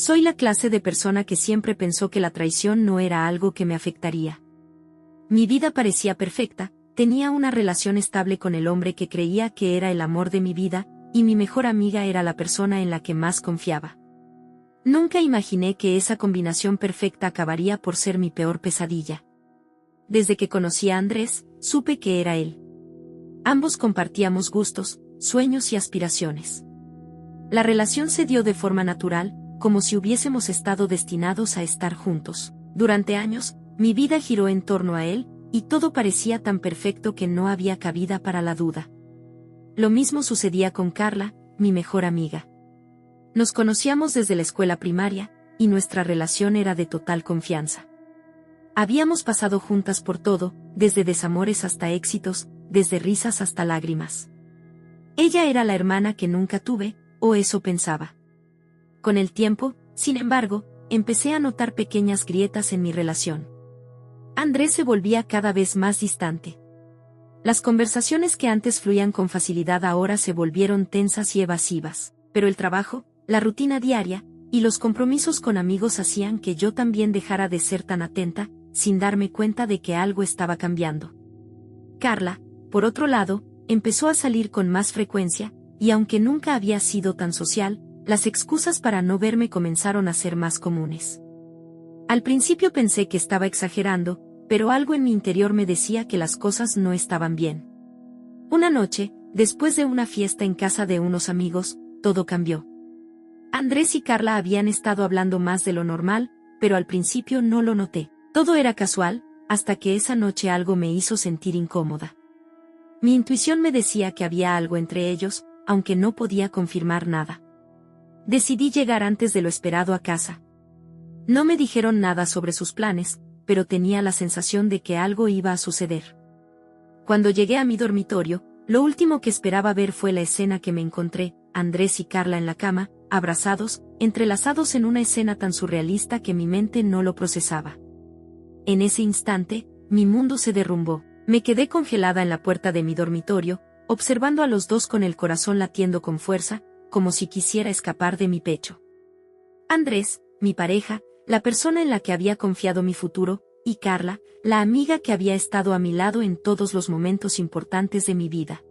Soy la clase de persona que siempre pensó que la traición no era algo que me afectaría. Mi vida parecía perfecta, tenía una relación estable con el hombre que creía que era el amor de mi vida, y mi mejor amiga era la persona en la que más confiaba. Nunca imaginé que esa combinación perfecta acabaría por ser mi peor pesadilla. Desde que conocí a Andrés, supe que era él. Ambos compartíamos gustos, sueños y aspiraciones. La relación se dio de forma natural, como si hubiésemos estado destinados a estar juntos. Durante años, mi vida giró en torno a él, y todo parecía tan perfecto que no había cabida para la duda. Lo mismo sucedía con Carla, mi mejor amiga. Nos conocíamos desde la escuela primaria, y nuestra relación era de total confianza. Habíamos pasado juntas por todo, desde desamores hasta éxitos, desde risas hasta lágrimas. Ella era la hermana que nunca tuve, o eso pensaba. Con el tiempo, sin embargo, empecé a notar pequeñas grietas en mi relación. Andrés se volvía cada vez más distante. Las conversaciones que antes fluían con facilidad ahora se volvieron tensas y evasivas, pero el trabajo, la rutina diaria, y los compromisos con amigos hacían que yo también dejara de ser tan atenta, sin darme cuenta de que algo estaba cambiando. Carla, por otro lado, empezó a salir con más frecuencia, y aunque nunca había sido tan social, las excusas para no verme comenzaron a ser más comunes. Al principio pensé que estaba exagerando, pero algo en mi interior me decía que las cosas no estaban bien. Una noche, después de una fiesta en casa de unos amigos, todo cambió. Andrés y Carla habían estado hablando más de lo normal, pero al principio no lo noté. Todo era casual, hasta que esa noche algo me hizo sentir incómoda. Mi intuición me decía que había algo entre ellos, aunque no podía confirmar nada. Decidí llegar antes de lo esperado a casa. No me dijeron nada sobre sus planes, pero tenía la sensación de que algo iba a suceder. Cuando llegué a mi dormitorio, lo último que esperaba ver fue la escena que me encontré, Andrés y Carla en la cama, abrazados, entrelazados en una escena tan surrealista que mi mente no lo procesaba. En ese instante, mi mundo se derrumbó. Me quedé congelada en la puerta de mi dormitorio, observando a los dos con el corazón latiendo con fuerza, como si quisiera escapar de mi pecho. Andrés, mi pareja, la persona en la que había confiado mi futuro, y Carla, la amiga que había estado a mi lado en todos los momentos importantes de mi vida.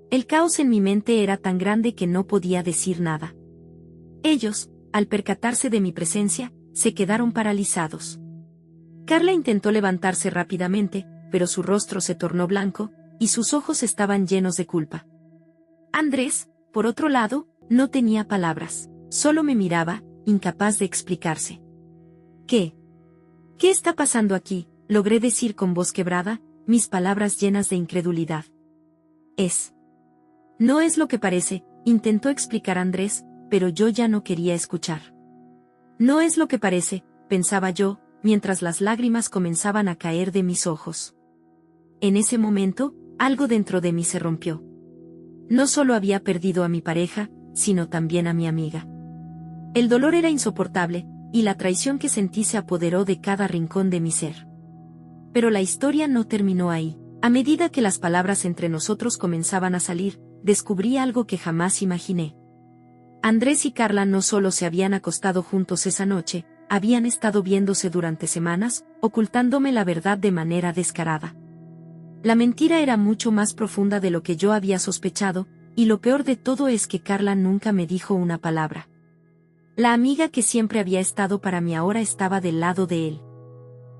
El caos en mi mente era tan grande que no podía decir nada. Ellos, al percatarse de mi presencia, se quedaron paralizados. Carla intentó levantarse rápidamente, pero su rostro se tornó blanco, y sus ojos estaban llenos de culpa. Andrés, por otro lado, no tenía palabras, solo me miraba, incapaz de explicarse. ¿Qué? ¿Qué está pasando aquí?, logré decir con voz quebrada, mis palabras llenas de incredulidad. No es lo que parece, intentó explicar Andrés, pero yo ya no quería escuchar. No es lo que parece, pensaba yo, mientras las lágrimas comenzaban a caer de mis ojos. En ese momento, algo dentro de mí se rompió. No solo había perdido a mi pareja, sino también a mi amiga. El dolor era insoportable, y la traición que sentí se apoderó de cada rincón de mi ser. Pero la historia no terminó ahí. A medida que las palabras entre nosotros comenzaban a salir, descubrí algo que jamás imaginé. Andrés y Carla no solo se habían acostado juntos esa noche, habían estado viéndose durante semanas, ocultándome la verdad de manera descarada. La mentira era mucho más profunda de lo que yo había sospechado, y lo peor de todo es que Carla nunca me dijo una palabra. La amiga que siempre había estado para mí ahora estaba del lado de él.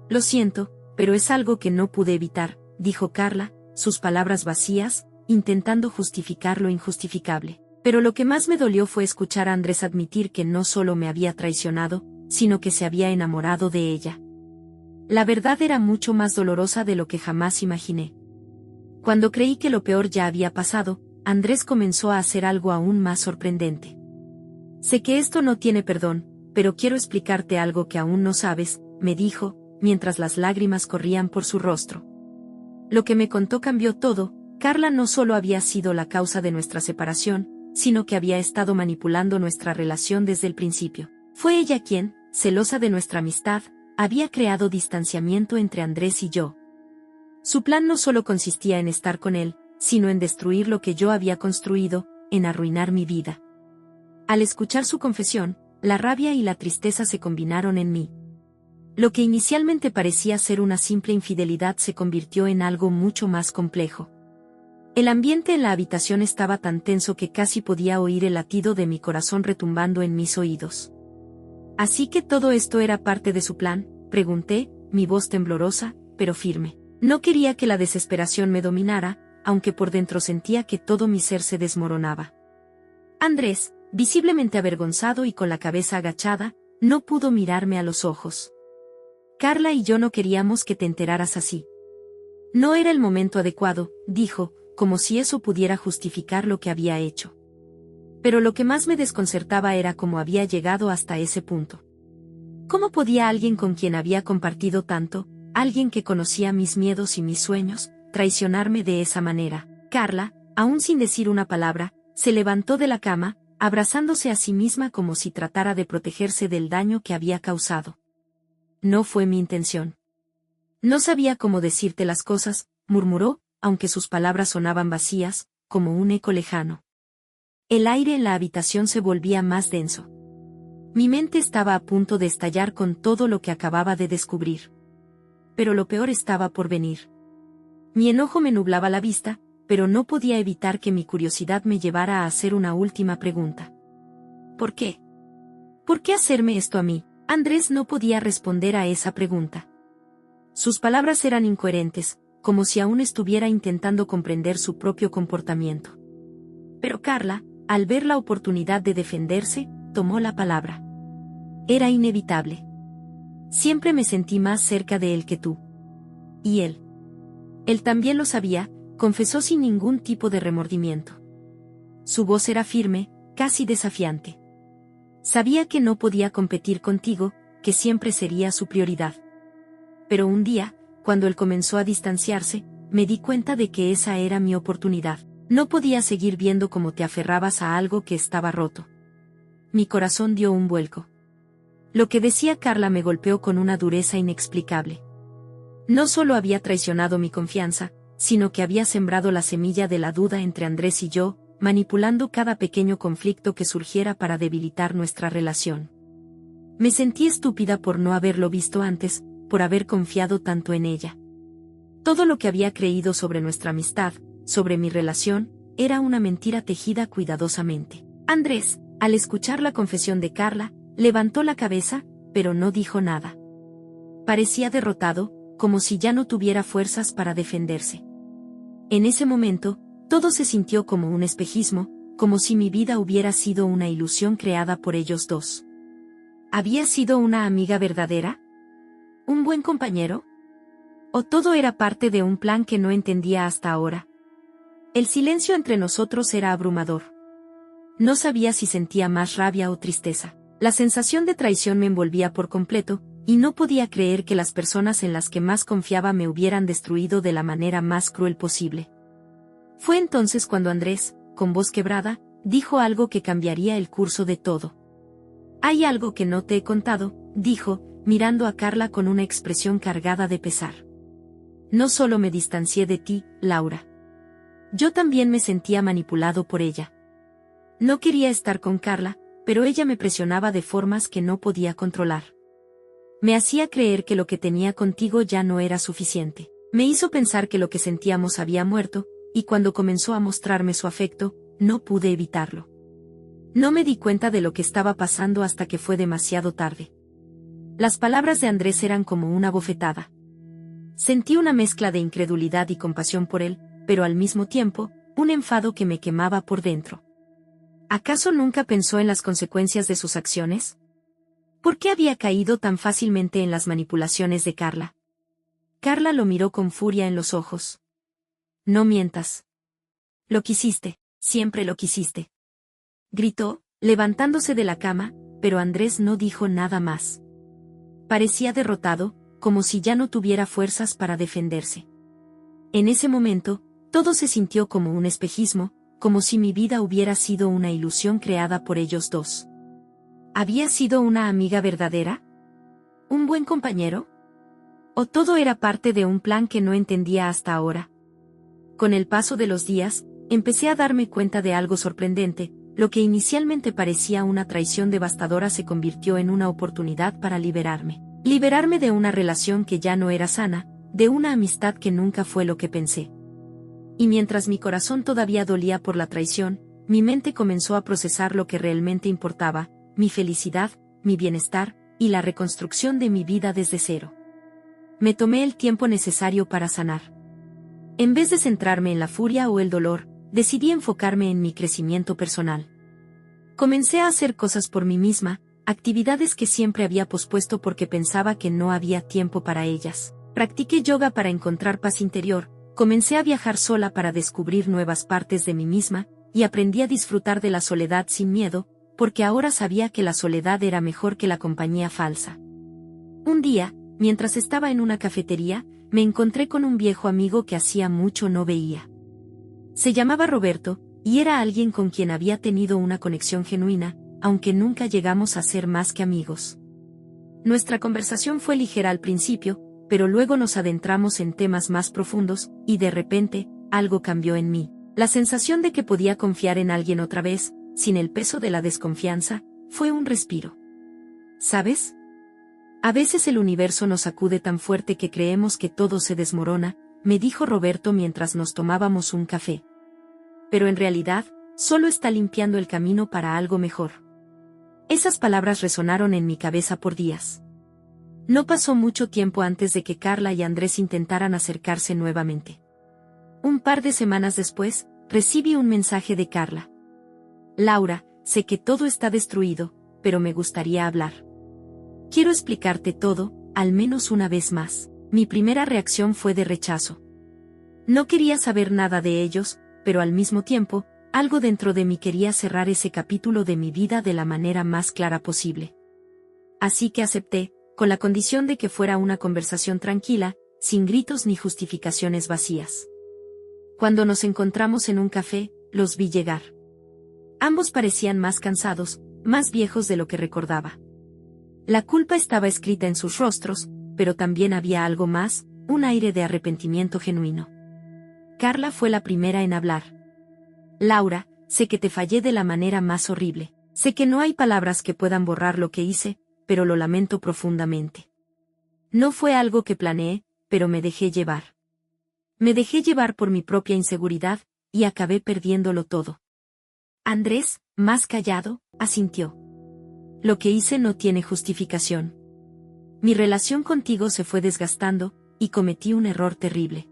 Lo siento, pero es algo que no pude evitar, dijo Carla, sus palabras vacías, intentando justificar lo injustificable. Pero lo que más me dolió fue escuchar a Andrés admitir que no solo me había traicionado, sino que se había enamorado de ella. La verdad era mucho más dolorosa de lo que jamás imaginé. Cuando creí que lo peor ya había pasado, Andrés comenzó a hacer algo aún más sorprendente. Sé que esto no tiene perdón, pero quiero explicarte algo que aún no sabes, me dijo, mientras las lágrimas corrían por su rostro. Lo que me contó cambió todo. Carla no solo había sido la causa de nuestra separación, sino que había estado manipulando nuestra relación desde el principio. Fue ella quien, celosa de nuestra amistad, había creado distanciamiento entre Andrés y yo. Su plan no solo consistía en estar con él, sino en destruir lo que yo había construido, en arruinar mi vida. Al escuchar su confesión, la rabia y la tristeza se combinaron en mí. Lo que inicialmente parecía ser una simple infidelidad se convirtió en algo mucho más complejo. El ambiente en la habitación estaba tan tenso que casi podía oír el latido de mi corazón retumbando en mis oídos. ¿Así que todo esto era parte de su plan?, pregunté, mi voz temblorosa, pero firme. No quería que la desesperación me dominara, aunque por dentro sentía que todo mi ser se desmoronaba. Andrés, visiblemente avergonzado y con la cabeza agachada, no pudo mirarme a los ojos. Carla y yo no queríamos que te enteraras así. No era el momento adecuado, dijo, como si eso pudiera justificar lo que había hecho. Pero lo que más me desconcertaba era cómo había llegado hasta ese punto. ¿Cómo podía alguien con quien había compartido tanto, alguien que conocía mis miedos y mis sueños, traicionarme de esa manera? Carla, aún sin decir una palabra, se levantó de la cama, abrazándose a sí misma como si tratara de protegerse del daño que había causado. No fue mi intención. No sabía cómo decirte las cosas, murmuró, aunque sus palabras sonaban vacías, como un eco lejano. El aire en la habitación se volvía más denso. Mi mente estaba a punto de estallar con todo lo que acababa de descubrir. Pero lo peor estaba por venir. Mi enojo me nublaba la vista, pero no podía evitar que mi curiosidad me llevara a hacer una última pregunta. ¿Por qué? ¿Por qué hacerme esto a mí? Andrés no podía responder a esa pregunta. Sus palabras eran incoherentes, como si aún estuviera intentando comprender su propio comportamiento. Pero Carla, al ver la oportunidad de defenderse, tomó la palabra. Era inevitable. Siempre me sentí más cerca de él que tú. Y él. Él también lo sabía, confesó sin ningún tipo de remordimiento. Su voz era firme, casi desafiante. Sabía que no podía competir contigo, que siempre sería su prioridad. Pero un día, cuando él comenzó a distanciarse, me di cuenta de que esa era mi oportunidad. No podía seguir viendo cómo te aferrabas a algo que estaba roto. Mi corazón dio un vuelco. Lo que decía Carla me golpeó con una dureza inexplicable. No solo había traicionado mi confianza, sino que había sembrado la semilla de la duda entre Andrés y yo, manipulando cada pequeño conflicto que surgiera para debilitar nuestra relación. Me sentí estúpida por no haberlo visto antes, por haber confiado tanto en ella. Todo lo que había creído sobre nuestra amistad, sobre mi relación, era una mentira tejida cuidadosamente. Andrés, al escuchar la confesión de Carla, levantó la cabeza, pero no dijo nada. Parecía derrotado, como si ya no tuviera fuerzas para defenderse. En ese momento, todo se sintió como un espejismo, como si mi vida hubiera sido una ilusión creada por ellos dos. ¿Había sido una amiga verdadera? ¿Un buen compañero? ¿O todo era parte de un plan que no entendía hasta ahora? El silencio entre nosotros era abrumador. No sabía si sentía más rabia o tristeza. La sensación de traición me envolvía por completo, y no podía creer que las personas en las que más confiaba me hubieran destruido de la manera más cruel posible. Fue entonces cuando Andrés, con voz quebrada, dijo algo que cambiaría el curso de todo. «Hay algo que no te he contado», dijo, mirando a Carla con una expresión cargada de pesar. «No solo me distancié de ti, Laura. Yo también me sentía manipulado por ella. No quería estar con Carla, pero ella me presionaba de formas que no podía controlar. Me hacía creer que lo que tenía contigo ya no era suficiente. Me hizo pensar que lo que sentíamos había muerto, y cuando comenzó a mostrarme su afecto, no pude evitarlo. No me di cuenta de lo que estaba pasando hasta que fue demasiado tarde». Las palabras de Andrés eran como una bofetada. Sentí una mezcla de incredulidad y compasión por él, pero al mismo tiempo, un enfado que me quemaba por dentro. ¿Acaso nunca pensó en las consecuencias de sus acciones? ¿Por qué había caído tan fácilmente en las manipulaciones de Carla? Carla lo miró con furia en los ojos. «No mientas. Lo quisiste, siempre lo quisiste», gritó, levantándose de la cama, pero Andrés no dijo nada más. Parecía derrotado, como si ya no tuviera fuerzas para defenderse. En ese momento, todo se sintió como un espejismo, como si mi vida hubiera sido una ilusión creada por ellos dos. ¿Había sido una amiga verdadera? ¿Un buen compañero? ¿O todo era parte de un plan que no entendía hasta ahora? Con el paso de los días, empecé a darme cuenta de algo sorprendente. lo que inicialmente parecía una traición devastadora se convirtió en una oportunidad para liberarme. Liberarme de una relación que ya no era sana, de una amistad que nunca fue lo que pensé. Y mientras mi corazón todavía dolía por la traición, mi mente comenzó a procesar lo que realmente importaba, mi felicidad, mi bienestar, y la reconstrucción de mi vida desde cero. Me tomé el tiempo necesario para sanar. En vez de centrarme en la furia o el dolor, decidí enfocarme en mi crecimiento personal. Comencé a hacer cosas por mí misma, actividades que siempre había pospuesto porque pensaba que no había tiempo para ellas. Practiqué yoga para encontrar paz interior, comencé a viajar sola para descubrir nuevas partes de mí misma, y aprendí a disfrutar de la soledad sin miedo, porque ahora sabía que la soledad era mejor que la compañía falsa. Un día, mientras estaba en una cafetería, me encontré con un viejo amigo que hacía mucho no veía. Se llamaba Roberto, y era alguien con quien había tenido una conexión genuina, aunque nunca llegamos a ser más que amigos. Nuestra conversación fue ligera al principio, pero luego nos adentramos en temas más profundos, y de repente, algo cambió en mí. La sensación de que podía confiar en alguien otra vez, sin el peso de la desconfianza, fue un respiro. ¿Sabes? A veces el universo nos sacude tan fuerte que creemos que todo se desmorona, me dijo Roberto mientras nos tomábamos un café. Pero en realidad, solo está limpiando el camino para algo mejor. Esas palabras resonaron en mi cabeza por días. No pasó mucho tiempo antes de que Carla y Andrés intentaran acercarse nuevamente. Un par de semanas después, recibí un mensaje de Carla. Laura, sé que todo está destruido, pero me gustaría hablar. Quiero explicarte todo, al menos una vez más. Mi primera reacción fue de rechazo. No quería saber nada de ellos, pero al mismo tiempo, algo dentro de mí quería cerrar ese capítulo de mi vida de la manera más clara posible. Así que acepté, con la condición de que fuera una conversación tranquila, sin gritos ni justificaciones vacías. Cuando nos encontramos en un café, los vi llegar. Ambos parecían más cansados, más viejos de lo que recordaba. La culpa estaba escrita en sus rostros, pero también había algo más, un aire de arrepentimiento genuino. Carla fue la primera en hablar. Laura, sé que te fallé de la manera más horrible. Sé que no hay palabras que puedan borrar lo que hice, pero lo lamento profundamente. No fue algo que planeé, pero me dejé llevar. Me dejé llevar por mi propia inseguridad, y acabé perdiéndolo todo. Andrés, más callado, asintió. Lo que hice no tiene justificación. Mi relación contigo se fue desgastando, y cometí un error terrible.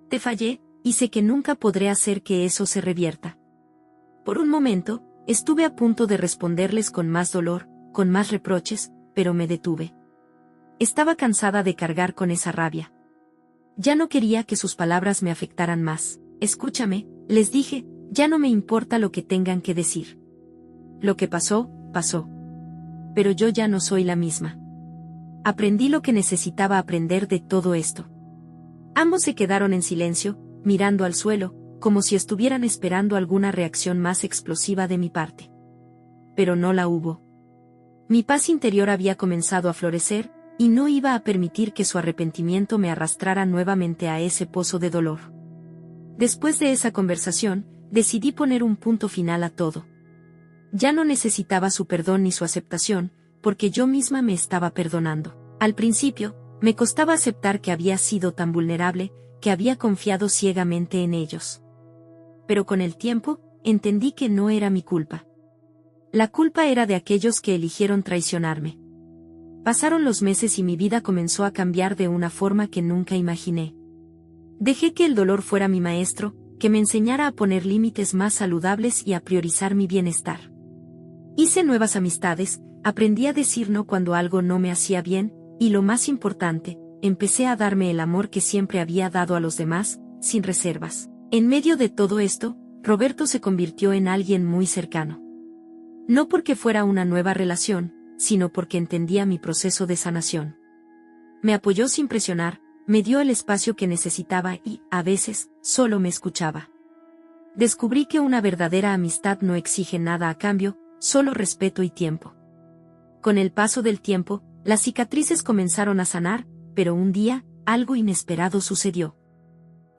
Te fallé, y sé que nunca podré hacer que eso se revierta. Por un momento, estuve a punto de responderles con más dolor, con más reproches, pero me detuve. Estaba cansada de cargar con esa rabia. Ya no quería que sus palabras me afectaran más. Escúchame, les dije, ya no me importa lo que tengan que decir. Lo que pasó, pasó. Pero yo ya no soy la misma. Aprendí lo que necesitaba aprender de todo esto. Ambos se quedaron en silencio, mirando al suelo, como si estuvieran esperando alguna reacción más explosiva de mi parte. Pero no la hubo. Mi paz interior había comenzado a florecer, y no iba a permitir que su arrepentimiento me arrastrara nuevamente a ese pozo de dolor. Después de esa conversación, decidí poner un punto final a todo. Ya no necesitaba su perdón ni su aceptación, porque yo misma me estaba perdonando. Al principio, me costaba aceptar que había sido tan vulnerable, que había confiado ciegamente en ellos. Pero con el tiempo, entendí que no era mi culpa. La culpa era de aquellos que eligieron traicionarme. Pasaron los meses y mi vida comenzó a cambiar de una forma que nunca imaginé. Dejé que el dolor fuera mi maestro, que me enseñara a poner límites más saludables y a priorizar mi bienestar. Hice nuevas amistades, aprendí a decir no cuando algo no me hacía bien, y lo más importante, empecé a darme el amor que siempre había dado a los demás, sin reservas. En medio de todo esto, Roberto se convirtió en alguien muy cercano. No porque fuera una nueva relación, sino porque entendía mi proceso de sanación. Me apoyó sin presionar, me dio el espacio que necesitaba y, a veces, solo me escuchaba. Descubrí que una verdadera amistad no exige nada a cambio, solo respeto y tiempo. Con el paso del tiempo, las cicatrices comenzaron a sanar, pero un día, algo inesperado sucedió.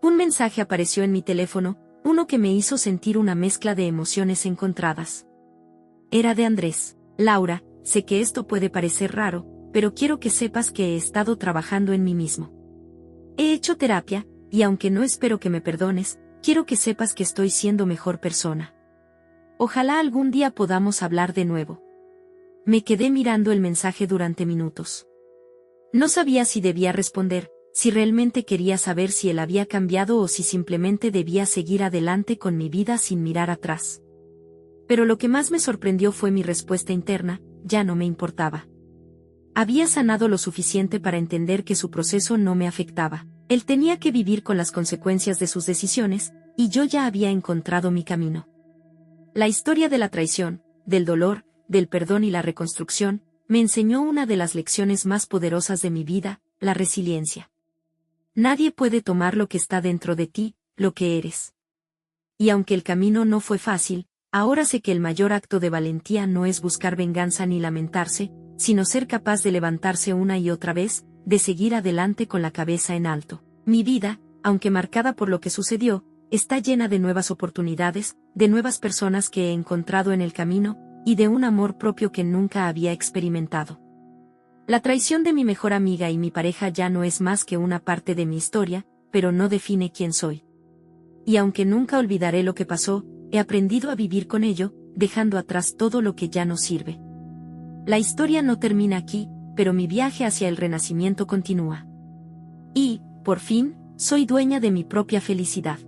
Un mensaje apareció en mi teléfono, Uno que me hizo sentir una mezcla de emociones encontradas. Era de Andrés. Laura, sé que esto puede parecer raro, pero quiero que sepas que he estado trabajando en mí mismo. He hecho terapia, y aunque no espero que me perdones, quiero que sepas que estoy siendo mejor persona. Ojalá algún día podamos hablar de nuevo. Me quedé mirando el mensaje durante minutos. No sabía si debía responder, si realmente quería saber si él había cambiado o si simplemente debía seguir adelante con mi vida sin mirar atrás. Pero lo que más me sorprendió fue mi respuesta interna: ya no me importaba. Había sanado lo suficiente para entender que su proceso no me afectaba. Él tenía que vivir con las consecuencias de sus decisiones, y yo ya había encontrado mi camino. La historia de la traición, del dolor, del perdón y la reconstrucción, me enseñó una de las lecciones más poderosas de mi vida: la resiliencia. Nadie puede tomar lo que está dentro de ti, lo que eres. Y aunque el camino no fue fácil, ahora sé que el mayor acto de valentía no es buscar venganza ni lamentarse, sino ser capaz de levantarse una y otra vez, de seguir adelante con la cabeza en alto. Mi vida, aunque marcada por lo que sucedió, está llena de nuevas oportunidades, de nuevas personas que he encontrado en el camino, y de un amor propio que nunca había experimentado. La traición de mi mejor amiga y mi pareja ya no es más que una parte de mi historia, pero no define quién soy. Y aunque nunca olvidaré lo que pasó, he aprendido a vivir con ello, dejando atrás todo lo que ya no sirve. La historia no termina aquí, pero mi viaje hacia el renacimiento continúa. Y, por fin, soy dueña de mi propia felicidad.